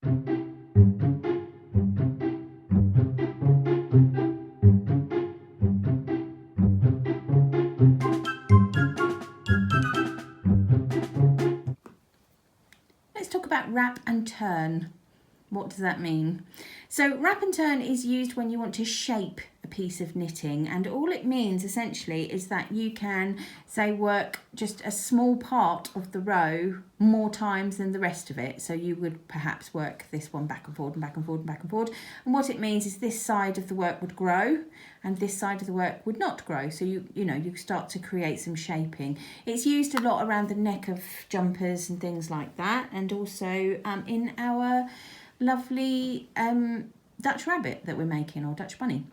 Let's talk about wrap and turn. What does that mean? So wrap and turn is used when you want to shape a piece of knitting, and all it means essentially is that you can, say, work just a small part of the row more times than the rest of it. So you would perhaps work this one back and forward and back and forward and back and forward, and what it means is this side of the work would grow and this side of the work would not grow. So you start to create some shaping. It's used a lot around the neck of jumpers and things like that, and also in our lovely Dutch rabbit that we're making, or Dutch bunny.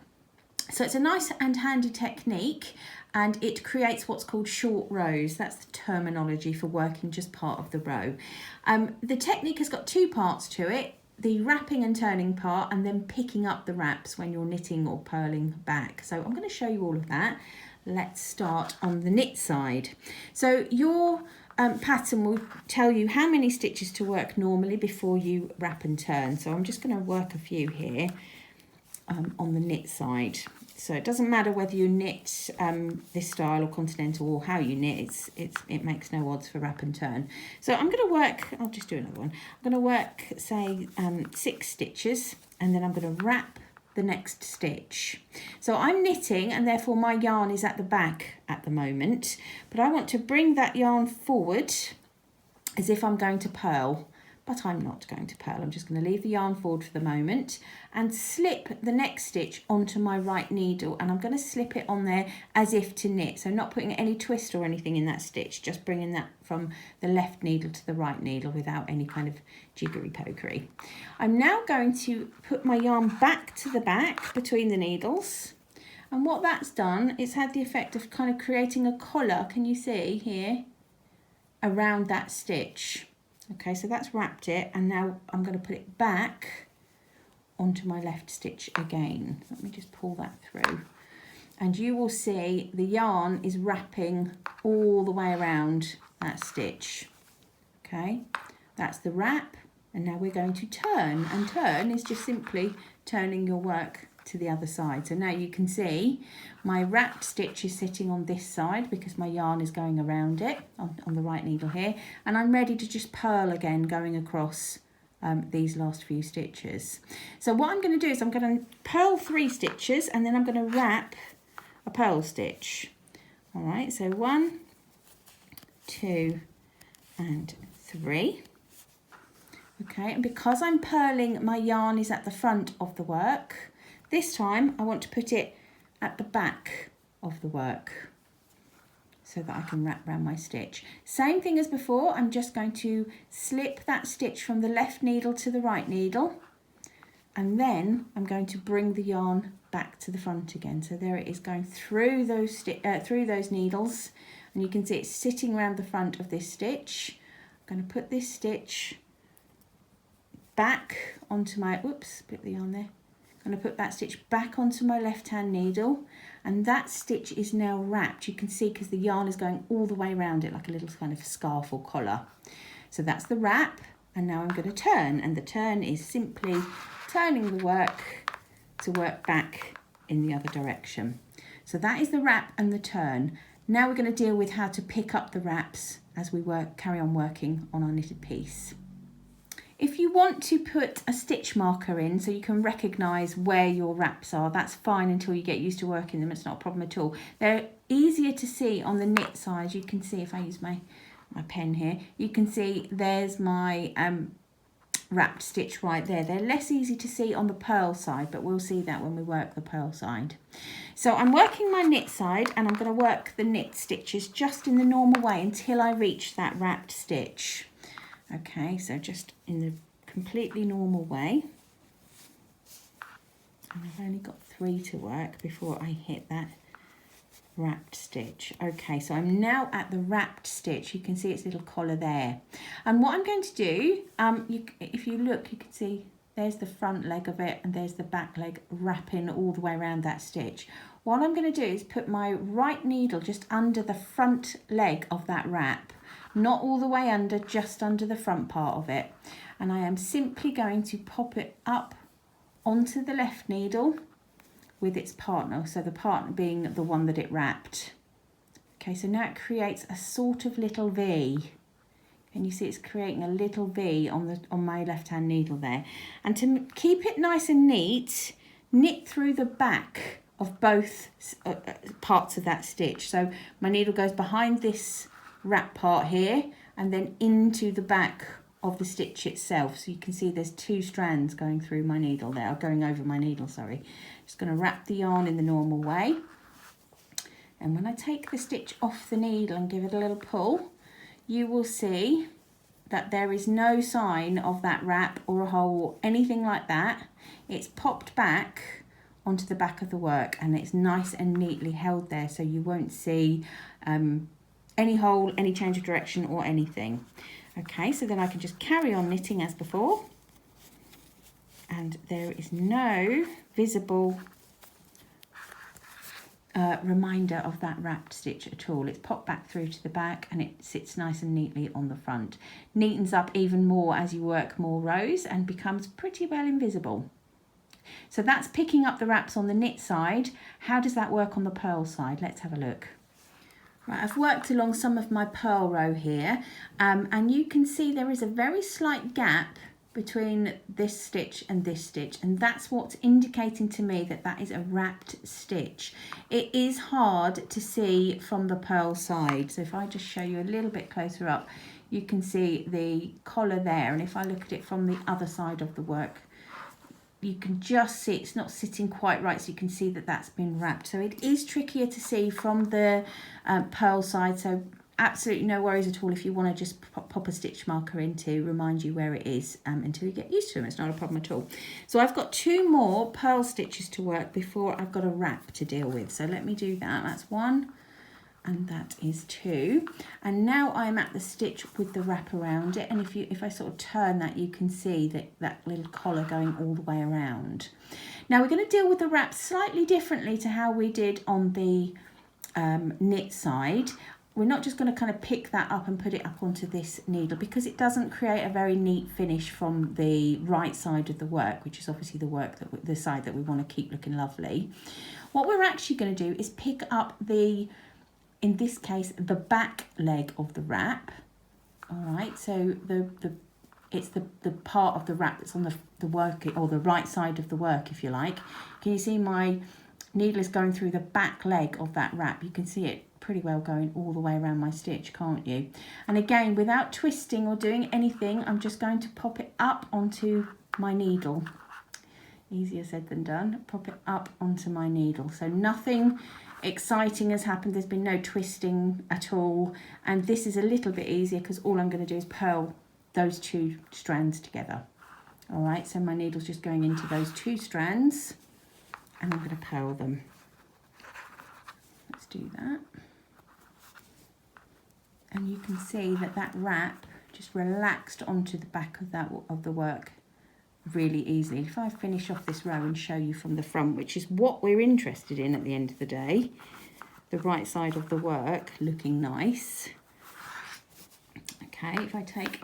So it's a nice and handy technique, and it creates what's called short rows. That's the terminology for working just part of the row. The technique has got two parts to it: the wrapping and turning part, and then picking up the wraps when you're knitting or purling back. So I'm going to show you all of that. Let's start on the knit side. So your pattern will tell you how many stitches to work normally before you wrap and turn. So I'm just going to work a few here on the knit side. So it doesn't matter whether you knit this style or continental, or how you knit, it makes no odds for wrap and turn. So I'm going to work, I'll just do another one. I'm going to work, say, 6 stitches, and then I'm going to wrap the next stitch. So I'm knitting, and therefore my yarn is at the back at the moment, but I want to bring that yarn forward as if I'm going to purl, but I'm not going to purl. I'm just going to leave the yarn forward for the moment and slip the next stitch onto my right needle, and I'm going to slip it on there as if to knit, so not putting any twist or anything in that stitch, just bringing that from the left needle to the right needle without any kind of jiggery pokery. I'm now going to put my yarn back to the back between the needles, and what that's done, it's had the effect of kind of creating a collar, can you see here, around that stitch. Okay, so that's wrapped it, and now I'm going to put it back onto my left stitch again. Let me just pull that through, and you will see the yarn is wrapping all the way around that stitch. Okay, that's the wrap, and now we're going to turn, and turn is just simply turning your work to the other side. So now you can see my wrapped stitch is sitting on this side because my yarn is going around it on the right needle here, and I'm ready to just purl again, going across these last few stitches. So what I'm going to do is I'm going to purl 3 stitches, and then I'm going to wrap a purl stitch. All right, so 1, 2 and 3. Okay, and because I'm purling, my yarn is at the front of the work. This time I want to put it at the back of the work so that I can wrap around my stitch. Same thing as before, I'm just going to slip that stitch from the left needle to the right needle, and then I'm going to bring the yarn back to the front again. So there it is, going through those needles, and you can see it's sitting around the front of this stitch. I'm going to put this stitch back onto my, split the yarn there. I'm going to put that stitch back onto my left hand needle, and that stitch is now wrapped. You can see because the yarn is going all the way around it like a little kind of scarf or collar. So that's the wrap, and now I'm going to turn, and the turn is simply turning the work to work back in the other direction. So that is the wrap and the turn. Now we're going to deal with how to pick up the wraps as we carry on working on our knitted piece. If you want to put a stitch marker in so you can recognise where your wraps are, that's fine until you get used to working them. It's not a problem at all. They're easier to see on the knit side. You can see, if I use my pen here, you can see there's my wrapped stitch right there. They're less easy to see on the purl side, but we'll see that when we work the purl side. So I'm working my knit side, and I'm going to work the knit stitches just in the normal way until I reach that wrapped stitch. Okay, so just in the completely normal way. And I've only got 3 to work before I hit that wrapped stitch. Okay, so I'm now at the wrapped stitch. You can see its little collar there. And what I'm going to do, if you look, you can see there's the front leg of it, and there's the back leg wrapping all the way around that stitch. What I'm going to do is put my right needle just under the front leg of that wrap, not all the way under, just under the front part of it. And I am simply going to pop it up onto the left needle with its partner, so the partner being the one that it wrapped. Okay, so now it creates a sort of little V. And you see it's creating a little V on my left hand needle there. And to keep it nice and neat, knit through the back of both parts of that stitch. So my needle goes behind this wrap part here and then into the back of the stitch itself. So you can see there's two strands going through my needle there, or going over my needle, sorry. Just going to wrap the yarn in the normal way. And when I take the stitch off the needle and give it a little pull, you will see that there is no sign of that wrap or a hole, anything like that. It's popped back onto the back of the work and it's nice and neatly held there, so you won't see any hole, any change of direction or anything. Okay, so then I can just carry on knitting as before, and there is no visible reminder of that wrapped stitch at all. It's popped back through to the back and it sits nice and neatly on the front. Neatens up even more as you work more rows and becomes pretty well invisible. So that's picking up the wraps on the knit side. How does that work on the purl side? Let's have a look. Right, I've worked along some of my purl row here, and you can see there is a very slight gap between this stitch and this stitch, and that's what's indicating to me that that is a wrapped stitch. It is hard to see from the purl side, so if I just show you a little bit closer up, you can see the collar there, and if I look at it from the other side of the work, you can just see it's not sitting quite right, so you can see that that's been wrapped. So it is trickier to see from the purl side, so absolutely no worries at all if you want to just pop a stitch marker in to remind you where it is until you get used to them. It's not a problem at all. So I've got 2 more purl stitches to work before I've got a wrap to deal with. So let me do that. That's 1 and that is 2. And now I'm at the stitch with the wrap around it, and if I sort of turn that, you can see that little collar going all the way around. Now we're going to deal with the wrap slightly differently to how we did on the knit side. We're not just going to kind of pick that up and put it up onto this needle, because it doesn't create a very neat finish from the right side of the work, which is obviously the side that we want to keep looking lovely. What we're actually going to do is pick up in this case, the back leg of the wrap. All right, so it's the part of the wrap that's on the work, or the right side of the work, if you like. Can you see my needle is going through the back leg of that wrap? You can see it pretty well going all the way around my stitch, can't you? And again, without twisting or doing anything, I'm just going to pop it up onto my needle. Easier said than done. Pop it up onto my needle. So nothing exciting has happened. There's been no twisting at all. And this is a little bit easier because all I'm going to do is purl those 2 strands together. All right, so my needle's just going into those 2 strands and I'm going to purl them. Let's do that. And you can see that wrap just relaxed onto the back of the work really easily. If I finish off this row and show you from the front, which is what we're interested in at the end of the day, the right side of the work looking nice. Okay, if I take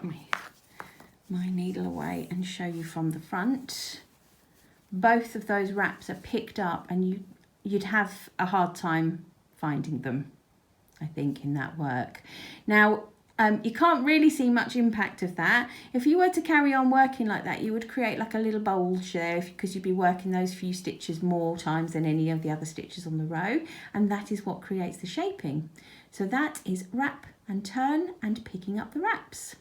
my needle away and show you from the front, both of those wraps are picked up, and you'd have a hard time finding them, I think, in that work. Now, you can't really see much impact of that. If you were to carry on working like that, you would create like a little bulge there, because you'd be working those few stitches more times than any of the other stitches on the row, and that is what creates the shaping. So that is wrap and turn and picking up the wraps.